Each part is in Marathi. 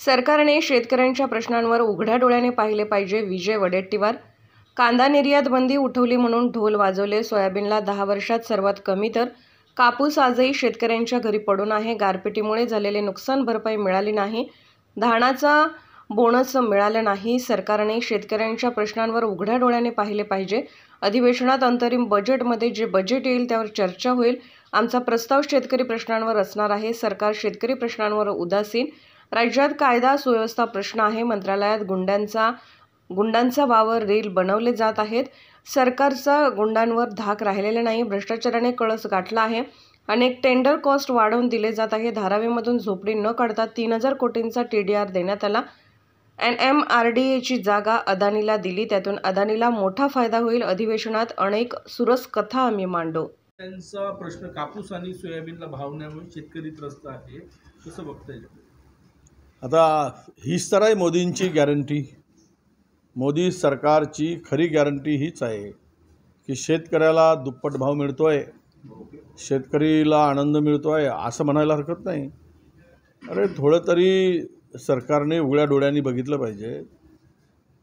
सरकारने शेतकऱ्यांच्या प्रश्नांवर उघड्या डोळ्याने पाहिले पाहिजे. विजय वडेट्टीवार. कांदा निर्यात बंदी उठवली म्हणून ढोल वाजवले. सोयाबीनला 10 वर्षात सर्वात कमी दर. कापूस आजही शेतकऱ्यांच्या घरी पडून आहे. गारपिटीमुळे झालेले नुकसान भरपाई मिळाली नाही. धानाचा बोनस मिळाला नाही. सरकारने शेतकऱ्यांच्या प्रश्नांवर उघड्या डोळ्याने पाहिले पाहिजे. अधिवेशनात अंतरिम बजेटमध्ये जे बजेट येईल त्यावर चर्चा होईल. आमचा प्रस्ताव शेतकरी प्रश्नांवर असणार आहे. सरकार शेतकरी प्रश्नांवर उदासीन. राज्यात कायदा सुव्यवस्था प्रश्न आहे. मंत्रालयात गुंडांचा वावर रील बनवले जात आहेत. सरकारचा गुंडांवर धाक राहिलेला नाही. भ्रष्टाचाराने कळस गाठला आहे. अनेक टेंडर कॉस्ट वाढवून दिले जात आहे. धारावीमधून झोपडी न काढता 3000 कोटींचा TDR देण्यात आला. NMRDAची जागा अदानीला दिली. त्यातून अदानीला मोठा फायदा होईल. अधिवेशनात अनेक सुरस कथा आम्ही मांडू. त्यांचा प्रश्न कापूस आणि सोयाबीनला भाव नाही शेतकरी त्रस्त आहे. कसं बघता येईल? आता हीच तर आहे मोदींची गॅरंटी. मोदी सरकारची खरी गॅरंटी हीच आहे की शेतकऱ्याला दुप्पट भाव मिळतो आहे, शेतकरीला आनंद मिळतो आहे असं म्हणायला हरकत नाही. अरे थोडं तरी सरकारने उघड्या डोळ्यांनी बघितलं पाहिजे.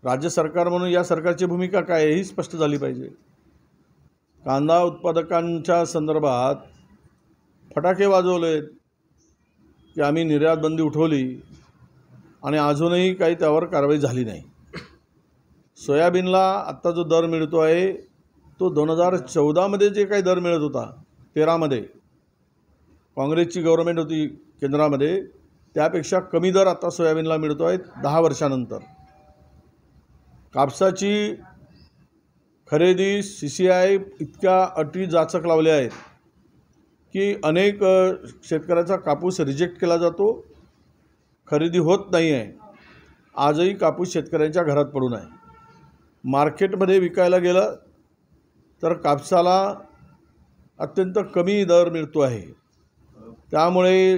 राज्य सरकार म्हणून या सरकारची भूमिका काय आहे ही स्पष्ट झाली पाहिजे. कांदा उत्पादकांच्या संदर्भात फटाके वाजवलेत की आम्ही निर्यात बंदी उठवली आणि अजूनही काही त्यावर कारवाई झाली नाही. सोयाबीनला आत्ता जो दर मिळतो आहे तो 2014मध्ये जे काही दर मिळत होता, 13मध्ये काँग्रेसची गव्हर्नमेंट होती केंद्रामध्ये, त्यापेक्षा कमी दर आता सोयाबीनला मिळतो आहे 10 वर्षानंतर. कापसाची खरेदी CCI इतक्या अटी जाचक लावल्या आहेत की अनेक शेतकऱ्याचा कापूस रिजेक्ट केला जातो, खरेदी होत नाही आहे. आजही कापूस शेतकऱ्यांच्या घरात पडून आहे. मार्केटमध्ये विकायला गेलं तर कापसाला अत्यंत कमी दर मिळतो आहे. त्यामुळे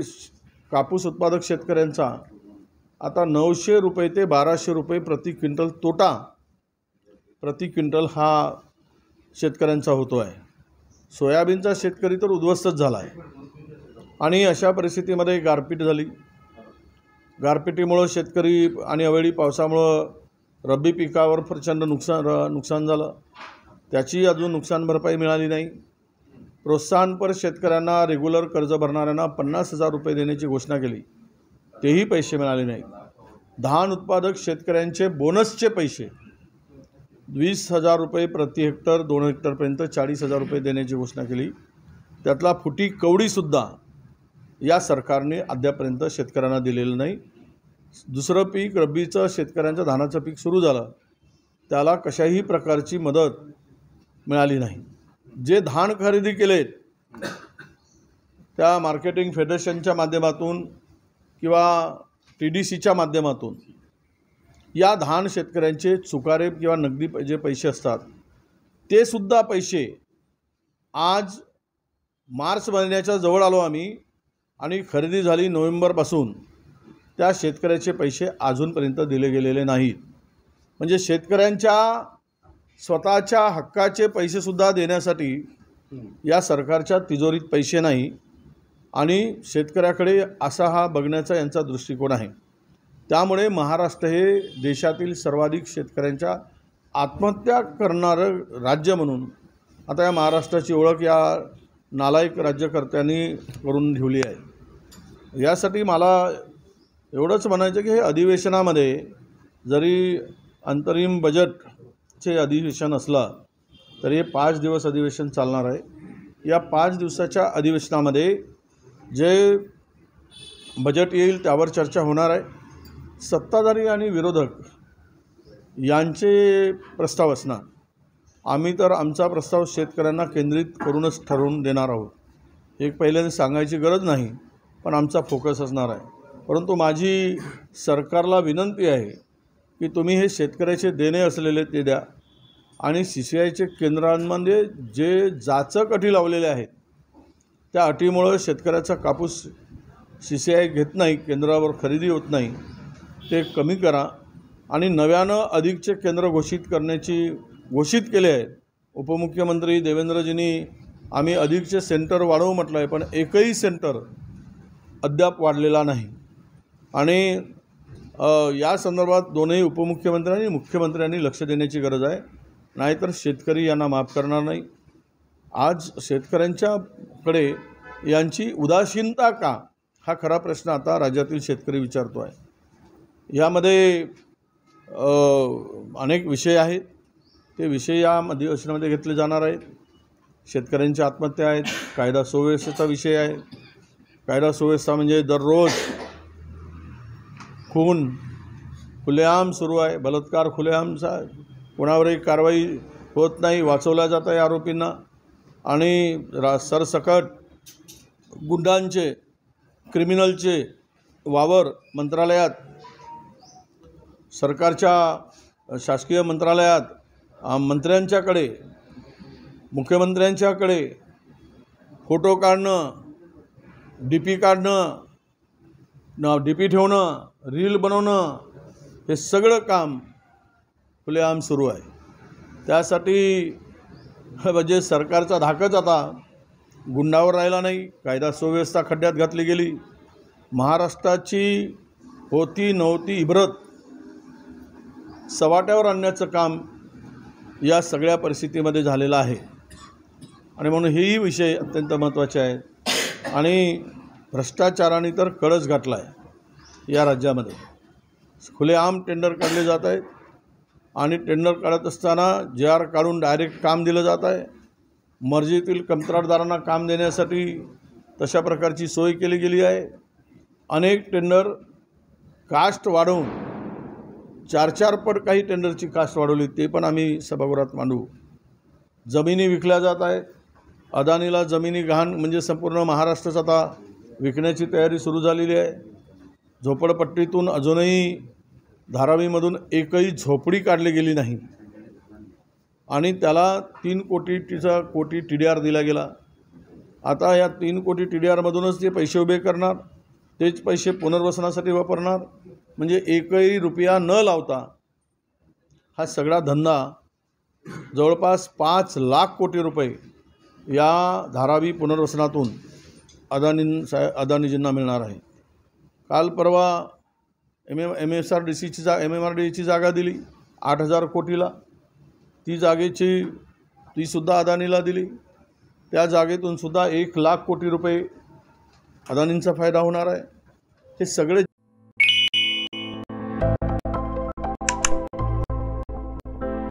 कापूस उत्पादक शेतकऱ्यांचा आता 900 रुपये ते 1200 रुपये प्रति क्विंटल तोटा प्रति क्विंटल हा शेतकऱ्यांचा होतो आहे. सोयाबीनचा शेतकरी तर उद्ध्वस्तच झाला आहे. आणि अशा परिस्थितीमध्ये गारपीट झाली. गारपिटीमुळं शेतकरी आणि अवेळी पावसामुळं रब्बी पिकावर प्रचंड नुकसान झालं. त्याची अजून नुकसान भरपाई मिळाली नाही. प्रोत्साहनपर शेतकऱ्यांना रेग्युलर कर्ज भरणाऱ्यांना 50,000 रुपये देण्याची घोषणा केली, तेही पैसे मिळाले नाहीत. धान उत्पादक शेतकऱ्यांचे बोनसचे पैसे 20,000 रुपये प्रति हेक्टर, 2 हेक्टरपर्यंत 40,000 रुपये देण्याची घोषणा केली. त्यातला फुटी कवडीसुद्धा या सरकारने अद्यापर्यंत शेतकऱ्यांना दिलेलं नाही. दुसरं पीक रब्बीचं शेतकऱ्यांचं धानाचं पीक सुरू झालं, त्याला कशाही प्रकारची मदत मिळाली नाही. जे धान खरेदी केलेत त्या मार्केटिंग फेडरेशनच्या माध्यमातून किंवा TDCच्या माध्यमातून या धान शेतकऱ्यांचे चुकारे किंवा नगदी जे पैसे असतात ते सुद्धा पैसे आज मार्च महिन्याच्या जवळ आलो आम्ही आणि खरेदी झाली नोव्हेंबरपासून, त्या शेतकऱ्याचे पैसे अजूनपर्यंत दिले गेलेले नाहीत. म्हणजे शेतकऱ्यांच्या स्वतःच्या हक्काचे पैसेसुद्धा देण्यासाठी या सरकारच्या तिजोरीत पैसे नाही आणि शेतकऱ्याकडे असा हा बघण्याचा यांचा दृष्टिकोन आहे. त्यामुळे महाराष्ट्र हे देशातील सर्वाधिक शेतकऱ्यांच्या आत्महत्या करणारं राज्य म्हणून आता या महाराष्ट्राची ओळख या नालायक राज्यकर्त्यांनी करून ठेवली आहे. यासाठी मला एवढंच म्हणायचं की हे अधिवेशनामध्ये जरी अंतरिम बजेटचे अधिवेशन असलं तरी हे 5 दिवस अधिवेशन चालणार आहे. या 5 दिवसाच्या अधिवेशनामध्ये जे बजेट येईल त्यावर चर्चा होणार आहे. सत्ताधारी आणि विरोधक यांचे प्रस्ताव असणार. आम्ही तर आमचा प्रस्ताव शेतकऱ्यांना केंद्रित करूनच ठरवून देणार आहोत. एक पहिल्यांदा सांगायची गरज नाही, पण आमचा फोकस असणार आहे. परंतु माझी सरकारला विनंती आहे की तुम्ही हे शेतकऱ्याचे देणे असलेले ते द्या आणि CCIचे केंद्रांमध्ये जे जाचक अटी लावलेल्या आहेत त्या अटीमुळं शेतकऱ्याचा कापूस CCI घेत नाही, केंद्रावर खरेदी होत नाही, ते कमी करा आणि नव्यानं अधिकचे केंद्र घोषित केले आहेत. उपमुख्यमंत्री देवेंद्रजींनी आम्ही अधिकचे सेंटर वाढवू म्हटलं आहे, पण एकही सेंटर अद्याप वाढलेला नाही. आणि या संदर्भात दोनही उपमुख्यमंत्र्यांनी मुख्यमंत्र्यांनी लक्ष देण्याची गरज आहे, नाहीतर शेतकरी यांना माफ करणार नाही. आज शेतकऱ्यांच्याकडे यांची उदासीनता का, हा खरा प्रश्न आता राज्यातील शेतकरी विचारतो आहे. यामध्ये अनेक विषय आहेत, ते विषय या अधिवेशनामध्ये घेतले जाणार आहेत. शेतकऱ्यांच्या आत्महत्या आहेत, कायदा सुव्यवस्थेचा विषय आहे. कायदा सुव्यवस्था म्हणजे दररोज खून खुलेआम सुरू आहे, बलात्कार खुलेआमचा, कोणावरही कारवाई होत नाही, वाचवल्या जात आहे आरोपींना. आणि सरसकट गुंडांचे, क्रिमिनलचे वावर मंत्रालयात, सरकारच्या शासकीय मंत्रालयात, मंत्र्यांच्याकडे, मुख्यमंत्र्यांच्याकडे फोटो काढणं, DP काढणं, DP ठेवणं, रील बनवणं, हे सगळं काम खुलेआम सुरू आहे. त्यासाठी म्हणजे सरकारचा धाकच आता गुंडावर राहिला नाही. कायदा सुव्यवस्था खड्ड्यात घातली गेली. महाराष्ट्राची होती नव्हती इब्रत सवाट्यावर आणण्याचं काम या सगळ्या परिस्थितीमध्ये झालेलं आहे. आणि म्हणून हेही विषय अत्यंत महत्त्वाचे आहेत. आणि भ्रष्टाचाराने तर कळस घातला आहे या राज्यामध्ये. खुलेआम टेंडर काढले जात आहेत आणि टेंडर काढत असताना JR काढून डायरेक्ट काम दिलं जात आहे. मर्जीतील कंत्राटदारांना काम देण्यासाठी तशा प्रकारची सोय केली गेली आहे. अनेक टेंडर कास्ट वाढवून 4-4 पट काही टेंडरची कास्ट वाढवली, ते पण आम्ही सभागृहात मांडू. जमिनी विकल्या जात आहेत. अदानीला जमिनी गहाण म्हणजे संपूर्ण महाराष्ट्रात आता विकण्याची तयारी सुरू झालेली आहे. झोपडपट्टीतून अजूनही धारावीमधून एकही झोपडी काढली गेली नाही आणि त्याला 3 कोटी TDR दिला गेला. आता या 3 कोटी TDRमधूनच ते पैसे उभे करणार, तेच पैसे पुनर्वसनासाठी वापरणार. म्हणजे एकही रुपया न लावता हा सगळा धंदा जवळपास 5 लाख कोटी रुपये या धारावी पुनर्वसनातून अदानीजींना मिळणार आहे. काल परवा MMRDAची जागा दिली 8,000 कोटीला. ती सुद्धा अदानीला दिली. त्या जागेतून सुद्धा 1 लाख कोटी रुपये अदानींचा फायदा होणार आहे. हे सगळे